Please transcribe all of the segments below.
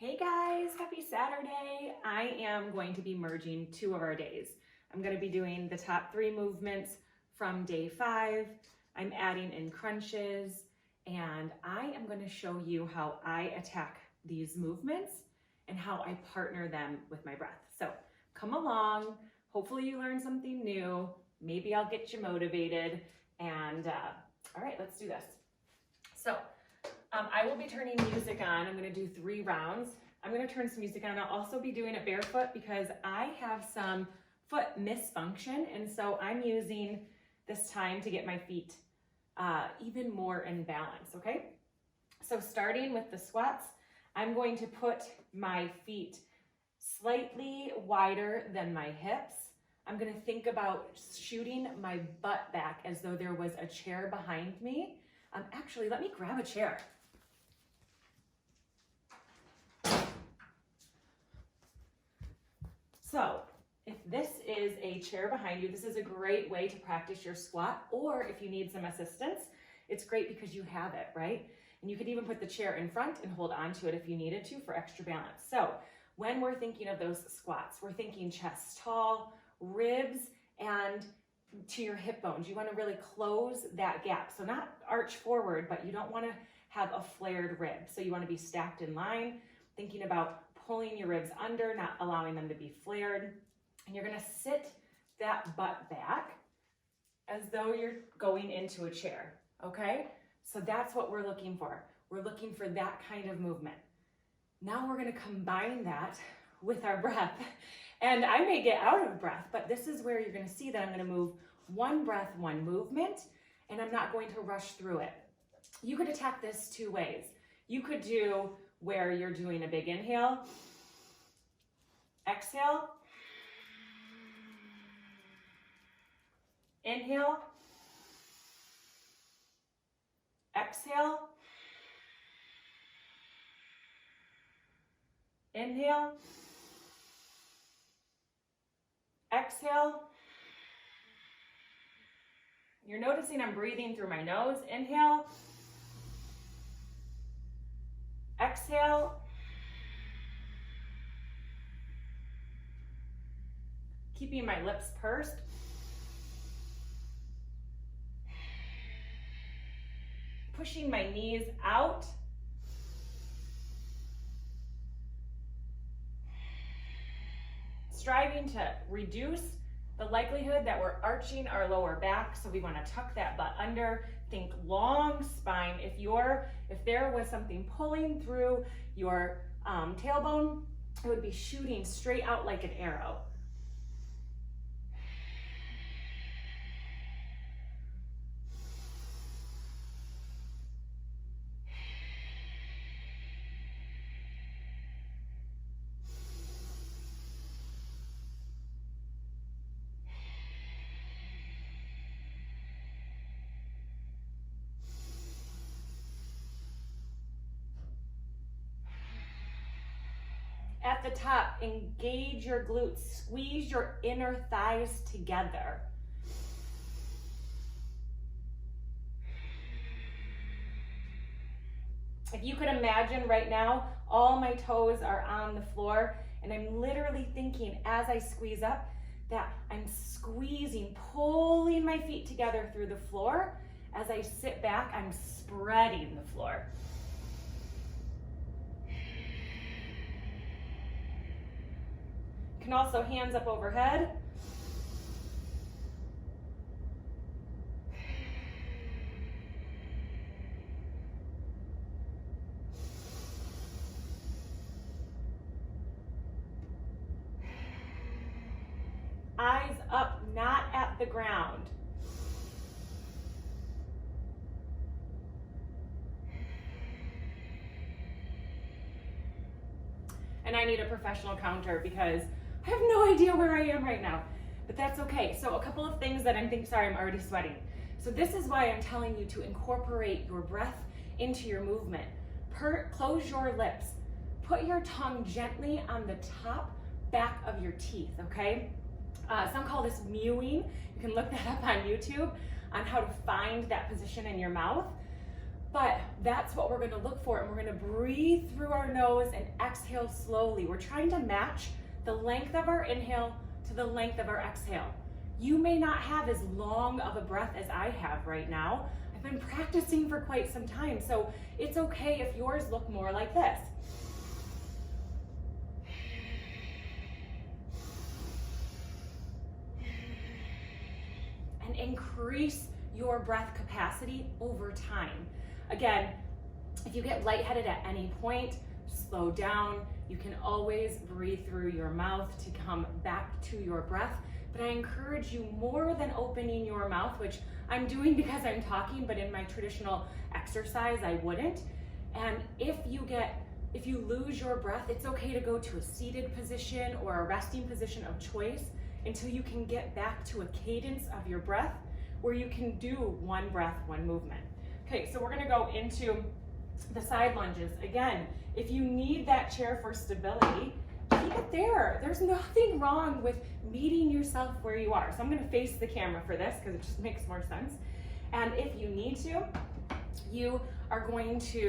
Hey guys, happy Saturday. I am going to be merging two of our days. I'm going to be doing the top 3 movements from day 5. I'm adding in crunches, and I am going to show you how I attack these movements and how I partner them with my breath. So come along. Hopefully you learn something new. Maybe I'll get you motivated. And all right, let's do this. So I will be turning music on. I'm going to do 3 rounds. I'm going to turn some music on. I'll also be doing it barefoot because I have some foot misfunction, and so I'm using this time to get my feet even more in balance, okay? So starting with the squats, I'm going to put my feet slightly wider than my hips. I'm going to think about shooting my butt back as though there was a chair behind me. Actually, let me grab a chair. So if this is a chair behind you, this is a great way to practice your squat, or if you need some assistance, it's great because you have it, right? And you could even put the chair in front and hold on to it if you needed to for extra balance. So when we're thinking of those squats, we're thinking chest tall, ribs, and to your hip bones. You want to really close that gap. So not arch forward, but you don't want to have a flared rib. So you want to be stacked in line, thinking about pulling your ribs under, not allowing them to be flared. And you're going to sit that butt back as though you're going into a chair, okay? So that's what we're looking for. We're looking for that kind of movement. Now we're going to combine that with our breath. And I may get out of breath, but this is where you're going to see that I'm going to move one breath, one movement, and I'm not going to rush through it. You could attack this 2 ways. You could do where you're doing a big inhale, exhale, inhale, exhale, inhale, exhale. You're noticing I'm breathing through my nose. Inhale, exhale, keeping my lips pursed. Pushing my knees out. Striving to reduce the likelihood that we're arching our lower back, so we want to tuck that butt under. Think long spine. If there was something pulling through your tailbone, it would be shooting straight out like an arrow. At the top, engage your glutes, squeeze your inner thighs together. If you could imagine right now, all my toes are on the floor, and I'm literally thinking as I squeeze up that I'm squeezing, pulling my feet together through the floor. As I sit back, I'm spreading the floor. You can also hands up overhead. Eyes up, not at the ground. And I need a professional counter because I have no idea where I am right now, but that's okay. So a couple of things that I'm already sweating. So this is why I'm telling you to incorporate your breath into your movement. Close your lips. Put your tongue gently on the top back of your teeth, okay? Some call this mewing. You can look that up on YouTube on how to find that position in your mouth. But that's what we're gonna look for, and we're gonna breathe through our nose and exhale slowly. We're trying to match the length of our inhale to the length of our exhale. You may not have as long of a breath as I have right now. I've been practicing for quite some time, so it's okay if yours look more like this. And increase your breath capacity over time. Again, if you get lightheaded at any point, slow down. You can always breathe through your mouth to come back to your breath. But I encourage you, more than opening your mouth, which I'm doing because I'm talking, but in my traditional exercise, I wouldn't. And if you lose your breath, it's okay to go to a seated position or a resting position of choice until you can get back to a cadence of your breath where you can do one breath, one movement. Okay, so we're gonna go into the side lunges. Again, if you need that chair for stability, keep it there. There's nothing wrong with meeting yourself where you are. So I'm gonna face the camera for this because it just makes more sense. And if you need to, you are going to,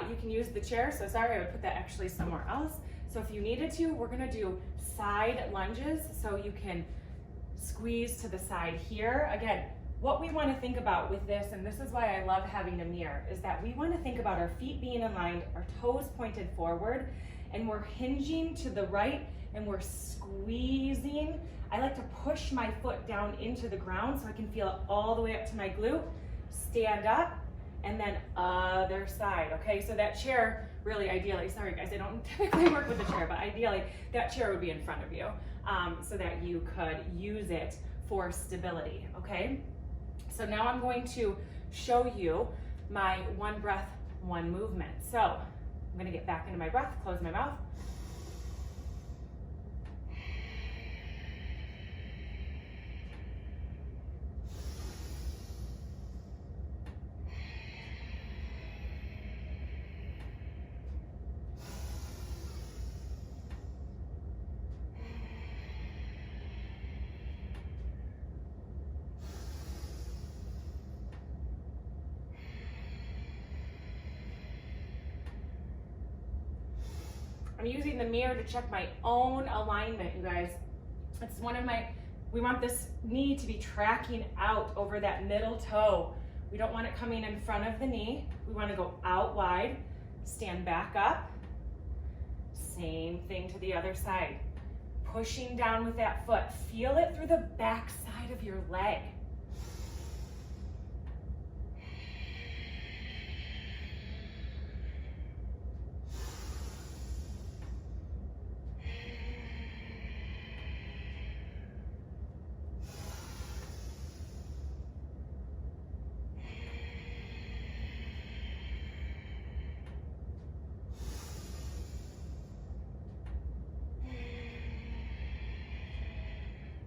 you can use the chair. So sorry, I would put that actually somewhere else. So if you needed to, we're gonna do side lunges. So you can squeeze to the side here. Again, what we want to think about with this, and this is why I love having a mirror, is that we want to think about our feet being aligned, our toes pointed forward, and we're hinging to the right and we're squeezing. I like to push my foot down into the ground so I can feel it all the way up to my glute. Stand up, and then other side, okay? So that chair, really ideally, sorry guys, I don't typically work with a chair, but ideally that chair would be in front of you so that you could use it for stability, okay? So now I'm going to show you my one breath, one movement. So I'm gonna get back into my breath, close my mouth. I'm using the mirror to check my own alignment, you guys. It's one of my, we want this knee to be tracking out over that middle toe. We don't want it coming in front of the knee. We want to go out wide, stand back up. Same thing to the other side. Pushing down with that foot. Feel it through the back side of your leg.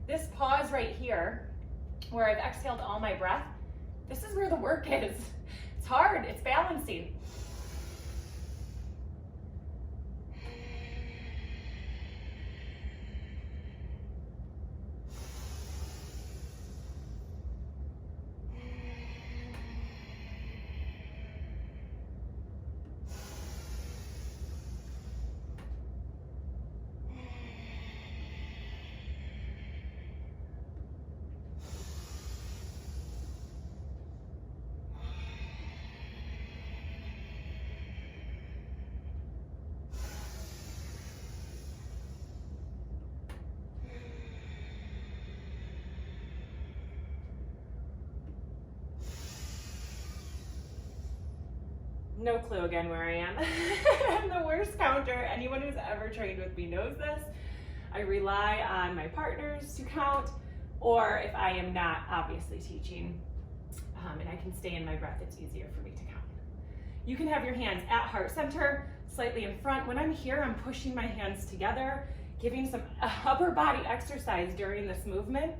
This pause right here, where I've exhaled all my breath, this is where the work is. It's hard, it's balancing. No clue again where I am. I'm the worst counter. Anyone who's ever trained with me knows this. I rely on my partners to count, or if I am not obviously teaching and I can stay in my breath, it's easier for me to count. You can have your hands at heart center, slightly in front. When I'm here, I'm pushing my hands together, giving some upper body exercise during this movement.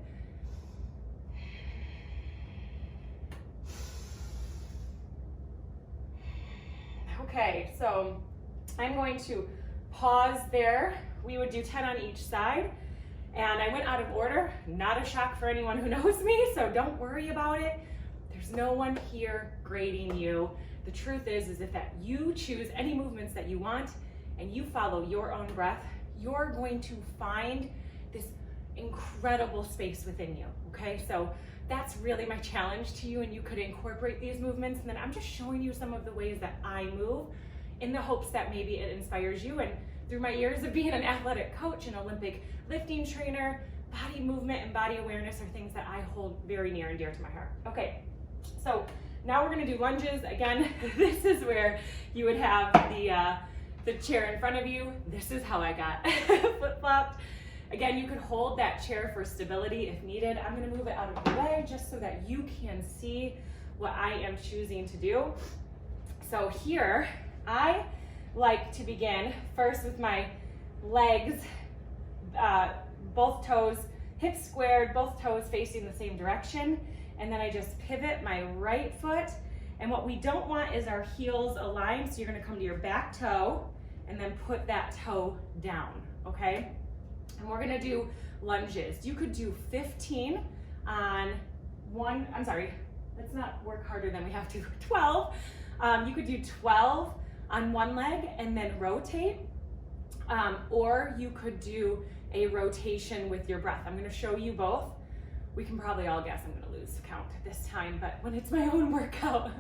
Okay, so I'm going to pause there. We would do 10 on each side. And I went out of order, not a shock for anyone who knows me, so don't worry about it. There's no one here grading you. the truth is if that you choose any movements that you want and you follow your own breath, you're going to find this incredible space within you, okay? So that's really my challenge to you, and you could incorporate these movements, and then I'm just showing you some of the ways that I move in the hopes that maybe it inspires you. And through my years of being an athletic coach and Olympic lifting trainer, body movement and body awareness are things that I hold very near and dear to my heart. Okay, so now we're gonna do lunges. Again, this is where you would have the chair in front of you. This is how I got flip-flopped. Again, you could hold that chair for stability if needed. I'm gonna move it out of the way just so that you can see what I am choosing to do. So here, I like to begin first with my legs, both toes, hips squared, both toes facing the same direction. And then I just pivot my right foot. And what we don't want is our heels aligned. So you're gonna come to your back toe and then put that toe down, okay? And we're gonna do lunges. You could do 15 on one, I'm sorry, let's not work harder than we have to, 12. You could do 12 on one leg and then rotate, or you could do a rotation with your breath. I'm gonna show you both. We can probably all guess I'm gonna lose count this time, but when it's my own workout,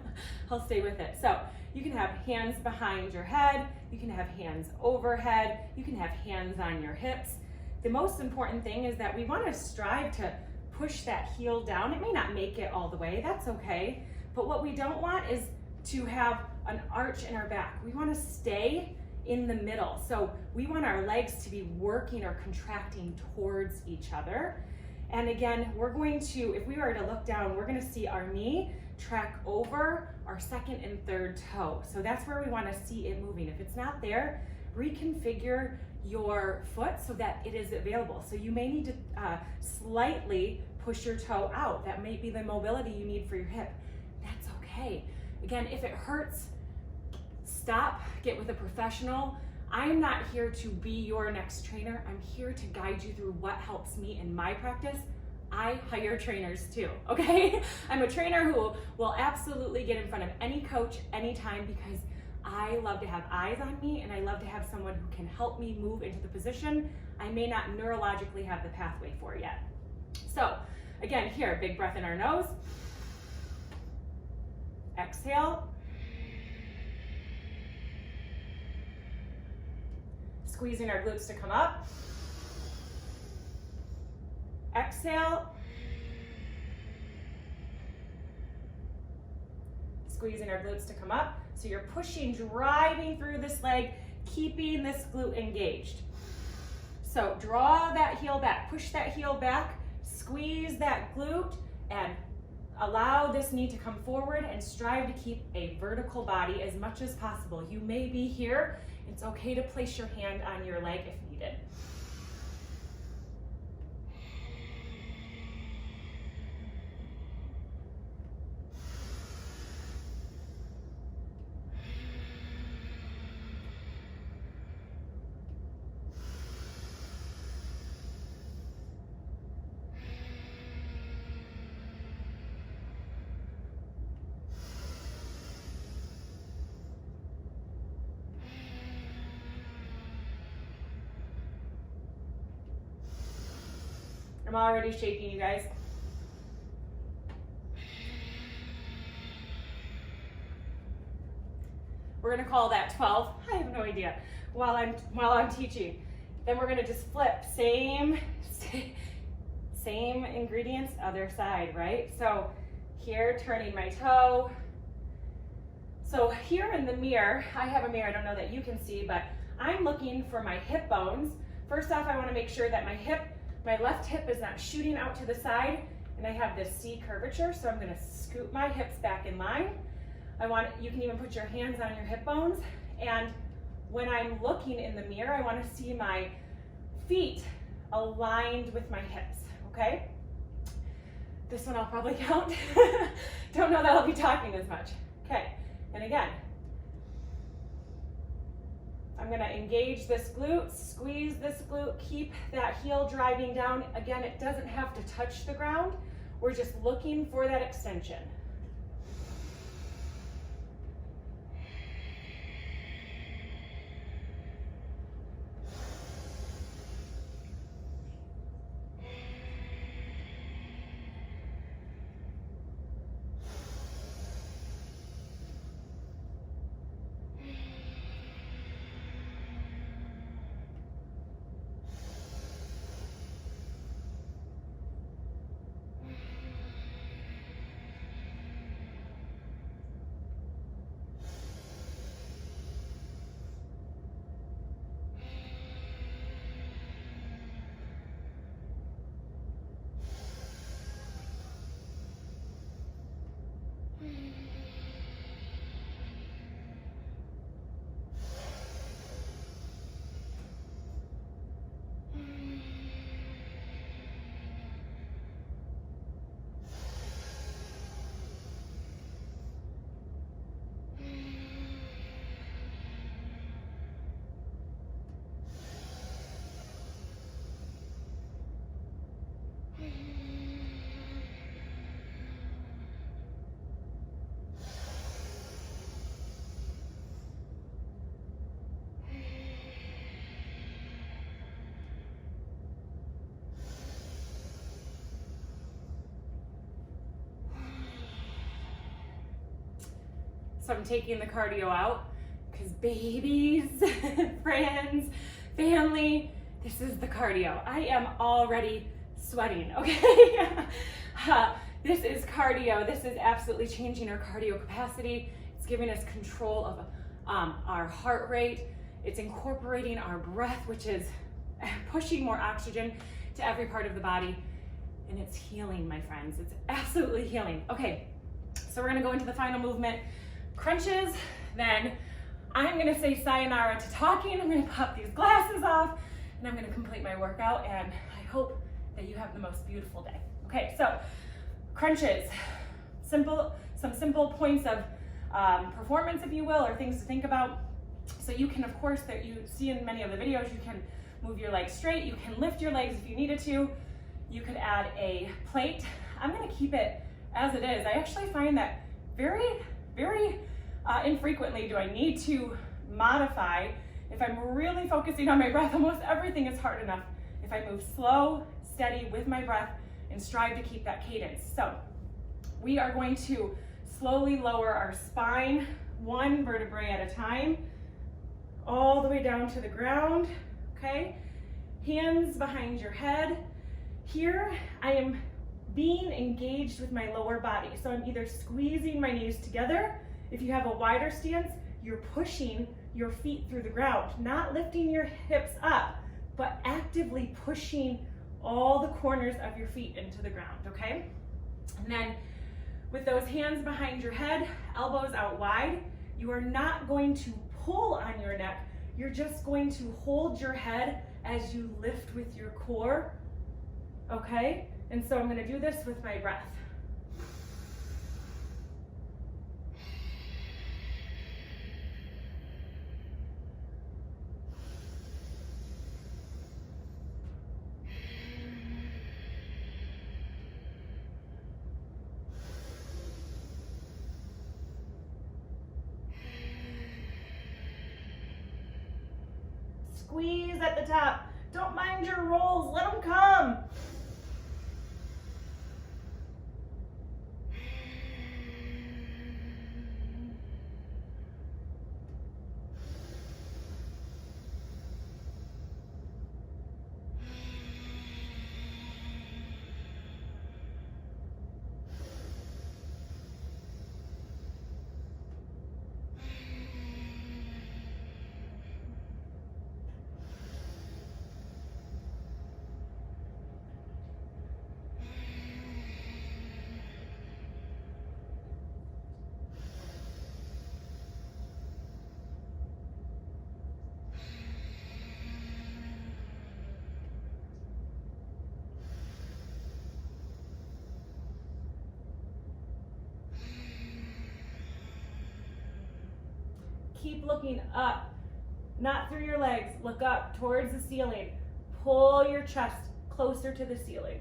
I'll stay with it. So you can have hands behind your head, you can have hands overhead, you can have hands on your hips. The most important thing is that we wanna strive to push that heel down. It may not make it all the way, that's okay, but what we don't want is to have an arch in our back. We wanna stay in the middle. So we want our legs to be working or contracting towards each other. And again, we're going to, if we were to look down, we're gonna see our knee track over our second and third toe. So that's where we wanna see it moving. If it's not there, reconfigure your foot so that it is available. So you may need to slightly push your toe out. That may be the mobility you need for your hip. That's okay. Again, if it hurts, stop, get with a professional. I'm not here to be your next trainer. I'm here to guide you through what helps me in my practice. I hire trainers too, okay? I'm a trainer who will absolutely get in front of any coach anytime because I love to have eyes on me and I love to have someone who can help me move into the position I may not neurologically have the pathway for yet. So again, here, big breath in our nose. Exhale. Squeezing our glutes to come up. Exhale. Squeezing our glutes to come up. So you're pushing, driving through this leg, keeping this glute engaged. So draw that heel back, push that heel back, squeeze that glute, and allow this knee to come forward and strive to keep a vertical body as much as possible. You may be here. It's okay to place your hand on your leg if needed. I'm already shaking, you guys. We're gonna call that 12. I have no idea. While I'm teaching, then we're gonna just flip. Same ingredients, other side, right? So here, turning my toe. So here in the mirror, I have a mirror. I don't know that you can see, but I'm looking for my hip bones. First off, I want to make sure that my left hip is not shooting out to the side, and I have this C curvature, so I'm gonna scoot my hips back in line. You can even put your hands on your hip bones, and when I'm looking in the mirror, I wanna see my feet aligned with my hips, okay? This one I'll probably count. Don't know that I'll be talking as much. Okay, and again, I'm gonna engage this glute, squeeze this glute, keep that heel driving down. Again, it doesn't have to touch the ground. We're just looking for that extension. So I'm taking the cardio out because babies, friends, family, this is the cardio. I am already sweating, okay? This is cardio. This is absolutely changing our cardio capacity. It's giving us control of our heart rate. It's incorporating our breath, which is pushing more oxygen to every part of the body. And it's healing, my friends. It's absolutely healing. Okay, so we're gonna go into the final movement, crunches. Then I'm gonna say sayonara to talking. I'm gonna pop these glasses off and I'm gonna complete my workout, and I hope that you have the most beautiful day. Okay, so crunches, some simple points of performance, if you will, or things to think about. So you can, of course, that you see in many of the videos, you can move your legs straight, you can lift your legs if you needed to. You could add a plate. I'm gonna keep it as it is. I actually find that very infrequently do I need to modify. If I'm really focusing on my breath, almost everything is hard enough if I move slow, steady with my breath and strive to keep that cadence. So we are going to slowly lower our spine, one vertebrae at a time, all the way down to the ground, okay? Hands behind your head. Here, I am being engaged with my lower body. So I'm either squeezing my knees together. If you have a wider stance, you're pushing your feet through the ground, not lifting your hips up, but actively pushing all the corners of your feet into the ground, okay? And then with those hands behind your head, elbows out wide, you are not going to pull on your neck. You're just going to hold your head as you lift with your core, okay? And so I'm gonna do this with my breath. Squeeze at the top. Don't mind your rolls, let them come. Keep looking up, not through your legs. Look up towards the ceiling. Pull your chest closer to the ceiling.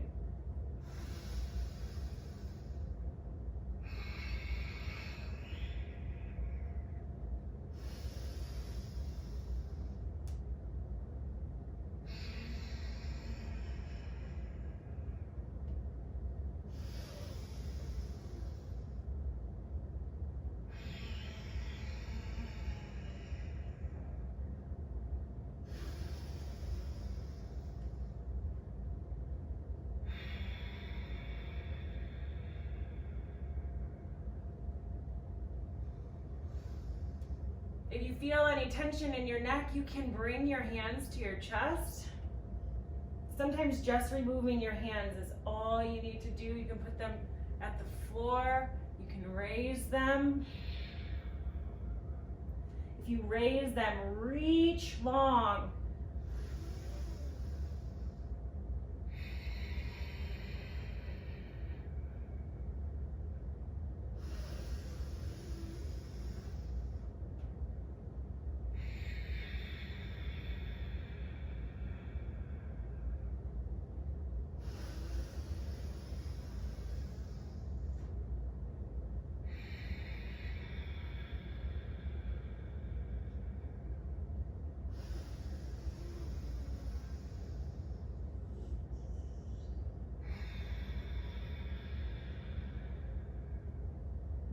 If you feel any tension in your neck, you can bring your hands to your chest. Sometimes just removing your hands is all you need to do. You can put them at the floor. You can raise them. If you raise them, reach long.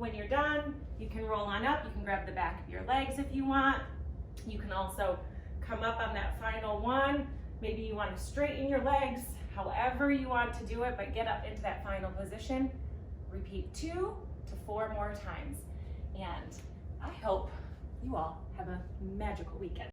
When you're done, you can roll on up. You can grab the back of your legs if you want. You can also come up on that final one. Maybe you want to straighten your legs, however you want to do it, but get up into that final position. Repeat 2 to 4 more times. And I hope you all have a magical weekend.